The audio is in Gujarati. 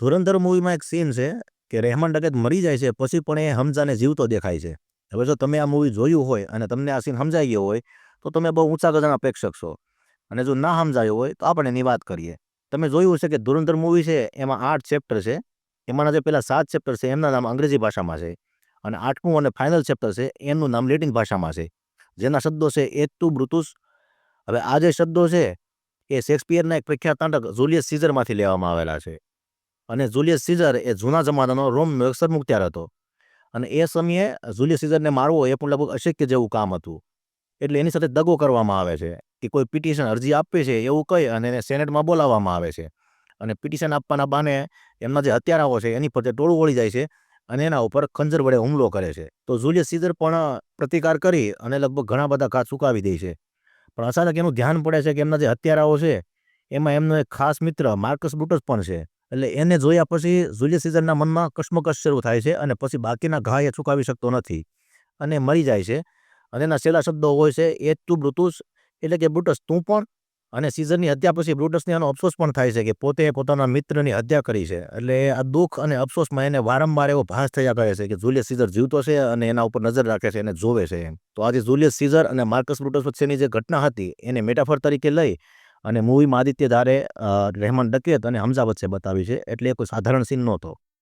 ધુરંધર મૂવીમાં એક સીન છે કે રહેમાન ડકેત મરી જાય છે, પછી પણ એ હમઝાને જીવતો દેખાય છે. હવે જો તમે આ મૂવી જોયું હોય અને તમને આ સીન સમજાઈ ગયો હોય તો તમે બહુ ઊંચા ગજાના પ્રેક્ષક છો, અને જો ના સમજાયું હોય તો આપણે એની વાત કરીએ. તમે જોયું હશે કે ધુરંધર મૂવી છે એમાં 8 ચેપ્ટર છે. એમાંના જે પેલા 7 ચેપ્ટર છે એમના નામ અંગ્રેજી ભાષામાં છે, અને 8મું અને ફાઇનલ ચેપ્ટર છે એનું નામ લેટિન ભાષામાં છે, જેના શબ્દો છે એટ ટુ બ્રુતુસ. હવે આ જે શબ્દો છે એ શેક્સપિયરના એક પ્રખ્યાત નાટક જુલિયસ સીઝરમાંથી લેવામાં આવેલા છે. અને જુલિયસ સીઝર એ જૂના જમાનાનો રોમનો એક સરમુખત્યાર હતો, અને એ સમયે જુલિયસ સીઝરને મારવો એ પણ લગભગ અશક્ય જેવું કામ હતું. એટલે એની સાથે દગો કરવામાં આવે છે કે કોઈ પિટિશન અરજી આપે છે એવું કહી અને એને સેનેટમાં બોલાવવામાં આવે છે, અને પિટિશન આપવાના બહાને એમના જે હત્યારાઓ છે એની પર ટોળું વળી જાય છે અને એના ઉપર ખંજર વડે હુમલો કરે છે. તો જુલિયસ સીઝર પણ પ્રતિકાર કરી અને લગભગ ઘણા બધા ઘા ચૂકાવી દે છે. પણ અચાનક એનું ધ્યાન પડે છે કે એમના જે હત્યારાઓ છે એમાં એમનો એક ખાસ મિત્ર માર્કસ બ્રુટસ પણ છે. એટલે એને જોયા પછી જુલિયસ સીઝરના મનમાં કશ્મકશ શરૂ થાય છે, અને પછી બાકીના ઘા એ ચૂકાવી શકતો નથી અને મરી જાય છે. અને એના છેલ્લા શબ્દો હોય છે એટ ટુ બ્રુતુસ, એટલે કે બ્રુટસ તું પણ. અને સીઝરની હત્યા પછી બ્રુટસને એનો અફસોસ પણ થાય છે કે પોતે પોતાના મિત્રની હત્યા કરી છે. એટલે આ દુઃખ અને અફસોસમાં એને વારંવાર એવો ભાસ થયા કરે છે કે જુલિયસ સીઝર જીવતો છે અને એના ઉપર નજર રાખે છે, એને જોવે છે એમ. તો આજે જુલિયસ સીઝર અને માર્કસ બ્રુટસ વચ્ચેની જે ઘટના હતી એને મેટાફર તરીકે લઈ અને મૂવીમાં આદિત્ય ધારે રહેમાન ડકેત અને હમઝા વચ્ચે બતાવી છે. એટલે એ કોઈ સાધારણ સીન નહોતો.